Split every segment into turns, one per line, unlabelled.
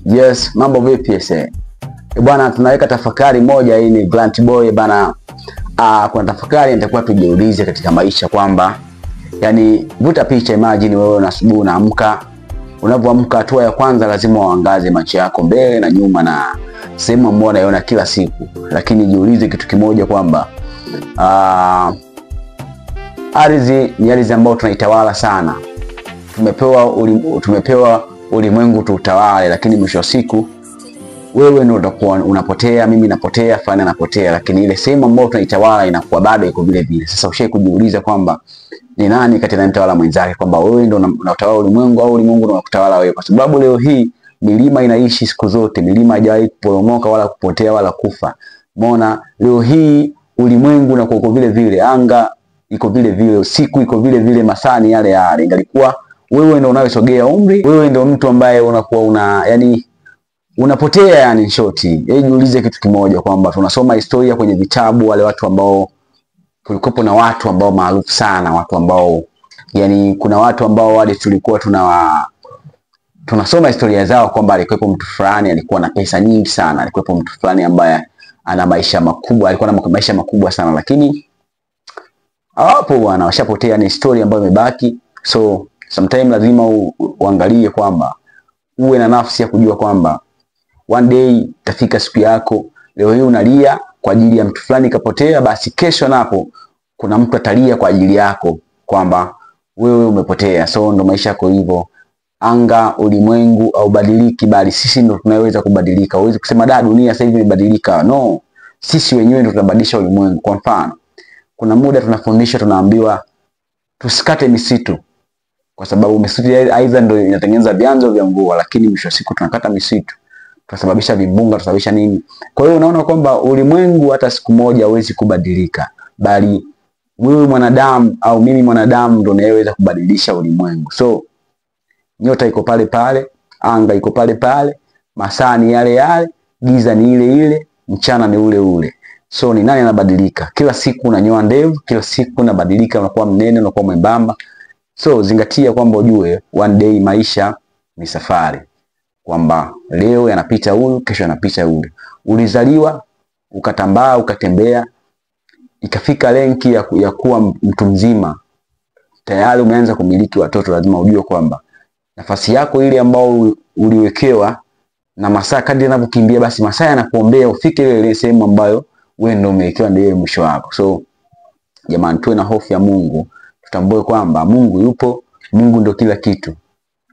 Yes, mambo vipi ese? Bwana, tunaweka tafakari moja. Hii ni Grant Boy bana. Kuna tafakari nitakuwa tujiulize katika maisha kwamba yani vuta picha, imagine wewe asubuhi unaamka. Unapoamka, hatua ya kwanza lazima uangaze macho yako mbele na nyuma na sehemu ambayo unaiona kila siku. Lakini jiulize kitu kimoja kwamba ardhi ni ardhi ambayo tunaitawala sana. Tumepewa ulimwengu tutawale, lakini mwisho wa siku wewe ndio utakuwa unapotea, mimi napotea, fani anapotea, lakini ile sehemu ambayo tunaitawala inakuwa bado iko vile vile. Sasa ushaje kujiuliza kwamba ni nani kati ya mtawala mwenzake, kwamba wewe ndio unatawala ulimwengu au ulimwengu ndio unakutawala wewe? Kwa sababu leo hii milima inaishi siku zote, milima haijawahi kuporomoka wala kupotea wala kufa. Umeona, leo hii ulimwengu na uko vile vile, anga iko vile vile, usiku iko vile vile, masaa ni yale yale. Ingalikuwa wewe ndio unayesogea umri, wewe ndio mtu ambaye unakuwa unapotea yani shoti. Jiulize kitu kimoja kwamba tunasoma historia kwenye vitabu, wale watu ambao kulikopo na watu ambao maarufu sana, watu ambao yani kuna watu ambao wale tulikuwa tunasoma historia zao kwamba alikuwepo mtu fulani alikuwa na pesa nyingi sana, alikuwepo mtu fulani ambaye ana maisha makubwa, alikuwa na maisha makubwa sana, lakini hapo bwana washapotea. Ni story ambayo imebaki. So sometimes lazima uangalie kwamba uwe na nafsi ya kujua kwamba one day tafika siku yako. Leo hii unalia kwa ajili ya mtu fulani kapotea, basi kesho napo kuna mtu atalia kwa ajili yako kwamba wewe umepotea. So ndo maisha yako hivyo. Anga, ulimwengu au badiliki, bali sisi ndo tunaweza kubadilika. Huwezi kusema dunia sasa hivi imebadilika. No, sisi wenyewe ndo tunabadilisha ulimwengu. Kwa mfano, kuna muda tunafundisha, tunaambiwa tusikate misitu kwa sababu misitu aidha ndio inatengeneza vyanzo vya mvua, lakini mwisho wa siku tunakata misitu, tunasababisha vimbunga, tunasababisha nini? Kwa hiyo unaona kwamba ulimwengu hata siku moja hauwezi kubadilika, bali wewe mwanadamu au mimi mwanadamu ndio anayeweza kubadilisha ulimwengu. So nyota iko pale pale, anga iko pale pale, masaa ni yale yale, giza ni ile ile, mchana ni ule ule. So ni nani anabadilika? Kila siku unanyoa ndevu, kila siku unabadilika, unakuwa mnene, unakuwa mwembamba. So zingatia kwamba ujue one day maisha ni safari, kwamba leo yanapita huyu, kesho yanapita yule. Ulizaliwa, ukatambaa, ukatembea, ikafika renki ya kuwa mtu mzima, tayari umeanza kumiliki watoto. Lazima ujue kwamba nafasi yako ile ambao uliwekewa na masaa kadri yanavyokimbia, basi masaa yanakuombea ufike ile sehemu ambayo wewe ndio umewekewa, ndio mwisho wako. So jamani, tuwe na hofu ya Mungu, tutambue kwamba Mungu yupo, Mungu ndio kila kitu.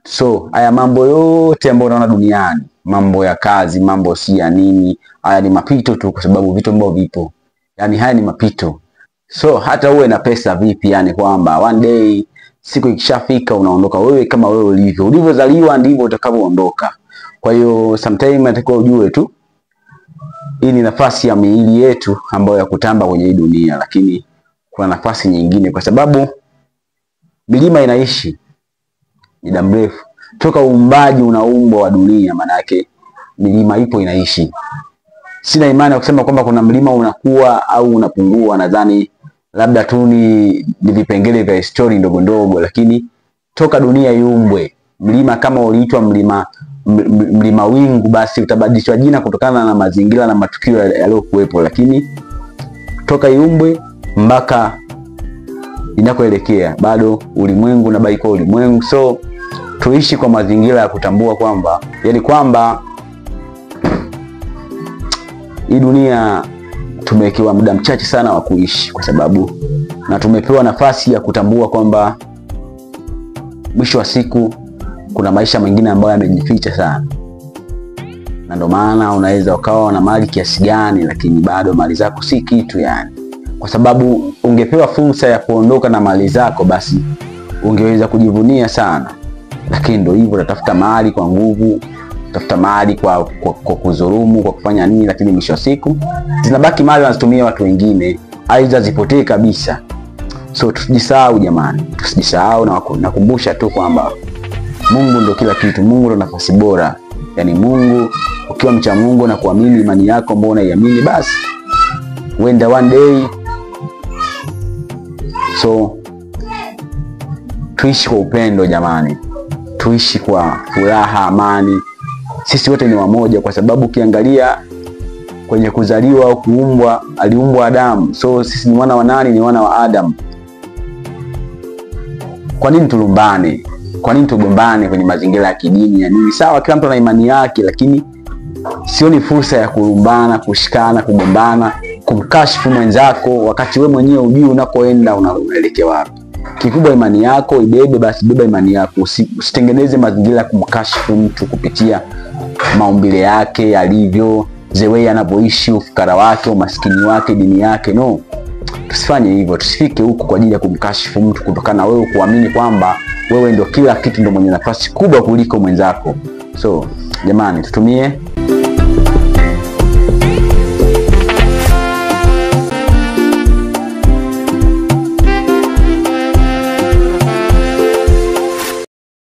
So haya mambo yote ambayo unaona duniani, mambo ya kazi, mambo si ya nini, haya ni mapito tu, kwa sababu vitu ambavyo vipo yani haya ni mapito. So hata uwe na pesa vipi, yani kwamba one day siku ikishafika unaondoka. Wewe kama wewe ulivyozaliwa ndivyo utakavyoondoka. Kwa hiyo sometimes natakiwa ujue tu hii ni nafasi ya miili yetu ambayo ya kutamba kwenye hii dunia, lakini kuna nafasi nyingine, kwa sababu milima inaishi muda mrefu toka uumbaji unaumbwa wa dunia. Maana yake milima ipo inaishi. Sina imani ya kusema kwamba kuna mlima unakuwa au unapungua. Nadhani labda tu ni vipengele vya story ndogo ndogo, lakini toka dunia iumbwe, mlima kama uliitwa mlima wingu, basi utabadilishwa jina kutokana na mazingira na matukio yaliyokuwepo, lakini toka iumbwe mpaka inakoelekea bado ulimwengu unabaki kwa ulimwengu. So tuishi kwa mazingira ya kutambua kwamba hii dunia tumewekewa muda mchache sana wa kuishi, kwa sababu na tumepewa nafasi ya kutambua kwamba mwisho wa siku kuna maisha mengine ambayo yamejificha sana. Na ndio maana unaweza ukawa na mali kiasi gani, lakini bado mali zako si kitu yani. Kwa sababu ungepewa fursa ya kuondoka na mali zako, basi ungeweza kujivunia sana. Lakini ndio hivyo, unatafuta mali kwa nguvu, tafuta mali kwa kudhulumu, kwa kufanya nini, lakini mwisho wa siku zinabaki mali wanazitumia watu wengine, aidha zipotee kabisa. So tusijisahau jamani, tusijisahau, na nakumbusha tu kwamba Mungu ndio kila kitu, Mungu ndio nafasi bora. Yani Mungu, ukiwa mcha Mungu na kuamini imani yako ambayo unaiamini, basi wenda one day. So tuishi kwa upendo jamani. tuishi kwa furaha, amani. Sisi wote ni wamoja, kwa sababu ukiangalia kwenye kuzaliwa au kuumbwa, aliumbwa Adamu. So sisi ni wana wa nani? Ni wana wa Adam. Kwa nini tulumbane? Kwa nini tugombane kwenye mazingira ya kidini ya nini? Sawa, kila mtu ana imani yake, lakini sioni fursa ya kulumbana, kushikana, kugombana, kumkashifu mwenzako wakati wewe mwenyewe hujui unakoenda, unaelekea wapi. Kikubwa imani yako ibebe, basi beba imani yako. Usitengeneze mazingira ya kumkashifu mtu kupitia maumbile yake yalivyo, zewe anavyoishi, ufukara wake, umaskini wake, dini yake. No, tusifanye hivyo. Tusifike huko kwa ajili ya kumkashifu mtu kutokana na wewe kuamini kwamba wewe ndio kila kitu, ndio mwenye nafasi kubwa kuliko mwenzako. So jamani, tutumie